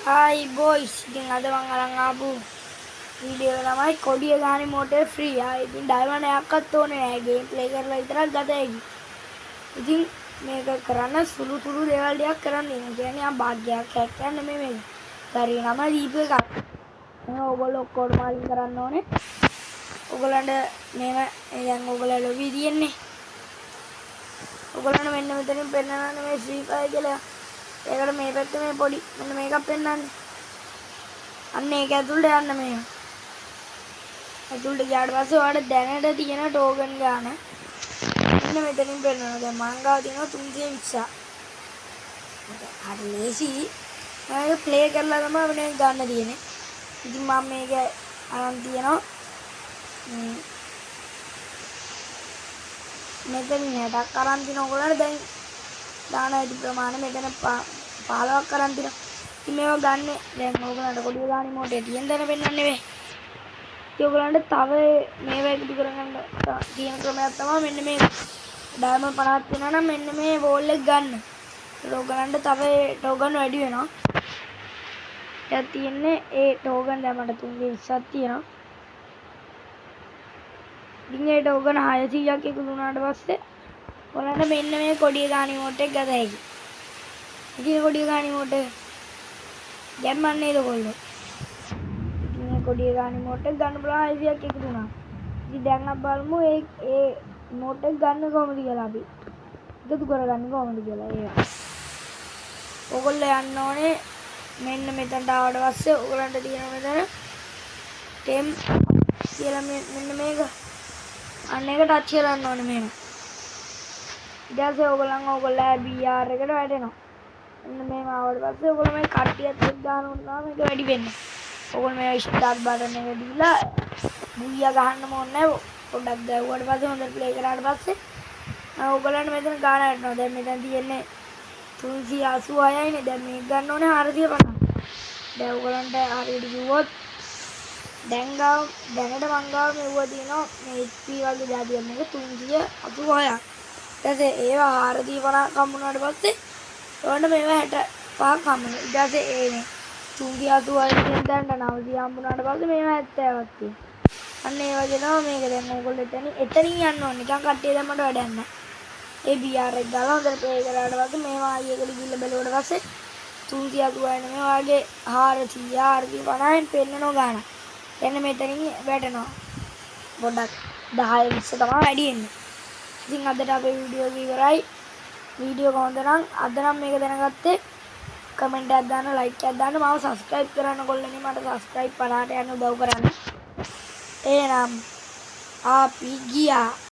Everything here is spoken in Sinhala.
Hi boys, ඉතින් අද මම අරන් ආපු වීඩියෝ එක තමයි කොඩිය ගානේ මෝටර් ෆ්‍රී. ඉතින් ඩයමන්ඩ් එකක්වත් ඕනේ නැහැ. ගේම් ප්ලේ කරලා විතරක් ගත හැකියි. ඉතින් මේක කරන්න සුළු දේවල් ටිකක් කරන්න තියෙනවා. කියන්නේ භාග්‍යයක් හැක්කක් නෙමෙයි මේක. හරි නම දීපු එකක්. ඔයගොල්ලෝ ඔක්කොම මාලින් කරන්න ඕනේ. ඔයගොල්ලන්ට මේව දැන් ඔයගොල්ලෝ ලොබි තියෙන්නේ. ඔයගොල්ලන්ට මෙන්න මෙතනින් පෙන්නන්න මේ ෆ්‍රී ෆයර් කියලා. ඒකට මේ පැත්තේ මේ පොඩි මෙන්න මේකක් පෙන්නන්නේ. අන්න ඒක ඇතුළට යන්න මේ. ඇතුළට ගියාට පස්සේ ඔයාලට දැනට තියෙන ටෝකන් ගාන මෙන්න මෙතනින් පෙන්නනවා. දැන් මං ගාව තියෙනවා 320. හරි ලේසි. මම ප්ලේ කරලා තමයි මේක ගන්න තියෙන්නේ. ඉතින් මම මේක අරන් තියෙනවා. මෙතනින් 60ක් අරන් තින ඔයගොල්ලන්ට දැන් දාන ඇති ප්‍රමාණය මෙතන 15ක් අරන් තිනවා. ඉතින් මේවා ගන්න දැන් ඔයගොල්ලන්ට කොඩිය ගානේ මොටේ තියෙන දන පෙන්නන්නේ නෙවෙයි. ඉතින් ඔයගොල්ලන්ට තව මේවා එකතු කරගන්න තියෙන ක්‍රමයක් තමයි මෙන්න මේ ඩයමන්ඩ් 50ක් තියෙනවා නම් මෙන්න මේ වෝල් එක ගන්න. ඒක ඔයගොල්ලන්ට තව ටෝකන් වැඩි වෙනවා. දැන් තියෙන්නේ ඒ ටෝකන් දැන් මට 320ක් තියෙනවා. ඉතින් ඒ ටෝකන් 600ක් එකතු වුණාට පස්සේ ඔයාලට මෙන්න මේ කොඩිය ගානේ මෝට් එක ගත හැකියි. ඉතින් කොඩිය ගානේ මෝට් එක ගැම්මන්නේ නේද ඔයගොල්ලෝ? ඉතින් මේ කොඩිය ගානේ මෝට් එක ගන්න පුළුවන් 600ක් එකතු වුණා. ඉතින් දැන් අපි බලමු ඒ මෝට් එක ගන්න කොහොමද කියලා අපි. එකතු කරගන්නේ කොහොමද කියලා ඒක. ඔයගොල්ලෝ යන්න ඕනේ මෙන්න මෙතනට ආවට පස්සේ ඔයගලන්ට තියෙන මෙතන ටෙම් කියලා මෙන්න මේක අන්න එක ටච් කරන්න ඕනේ මෙහෙම. ඊට පස්සේ ඔයගොල්ලෝ BR එකට වැටෙනවා. මෙන්න මේව ආවට පස්සේ ඔයගොල්ලෝ මේ කට්ටියත් එක්ක ගන්නවා මේක වැඩි වෙන්නේ. ඔයගොල්ලෝ මේ ස්ටාර්ට් බටන් එක දීලා බුයියා ගහන්න ඕනේ නැහැ. පොඩ්ඩක් දැවුවට පස්සේ හොඳට ප්ලේ කරාට පස්සේ ඔයගොල්ලන්ට මෙතන ගාන වැටෙනවා. දැන් මෙතන තියෙන්නේ 386යි නේ. දැන් මේක ගන්න ඕනේ 450. දැන් ඔයගොල්ලන්ට හරියට කිව්වොත් දැන් දැනට මං ගාව මෙව්වා තියෙනවා මේ HP වගේ જાතියක් මේක 386ක්. ඊට පස්සේ ඒවා 450ක් හම්බුනාට පස්සේ ඔයාලට මේවා 65ක් හම්බුනා. ඊට පස්සේ ඒ 386 කියන දැනට 900 හම්බුනාට පස්සේ මේවා 70ක් තියෙනවා. අන්න ඒ වගේ තමයි මේක දැන් ඔයගොල්ලෝ එතනින් යන්න ඕනේ. නිකන් කට්ටිය දැම්මට වැඩක් නැහැ. ඒ BR එක දාලා හොඳට ප්ලේ කරාට පස්සේ මේවා ආයෙකට ගිහිල්ලා බැලුවට පස්සේ 386 නේ වගේ 400 450න් පෙන්නනවා ගාන. එන්න මෙතනින් වැටෙනවා. පොඩ්ඩක් 10 20 තමයි වැඩි වෙන්නේ. ඉතින් අදට අපේ වීඩියෝ එක ඉවරයි. වීඩියෝ කොහොමද නම් අද නම් මේක දැනගත්තේ කමෙන්ට් එකක් දාන්න ලයික් එකක් දාන්න මාව සබ්ස්ක්‍රයිබ් කරන්න කොල්ලනේ මට සබ්ස්ක්‍රයිබ් 50ට යන්න උදව් කරන්න. එහෙනම් අපි ගියා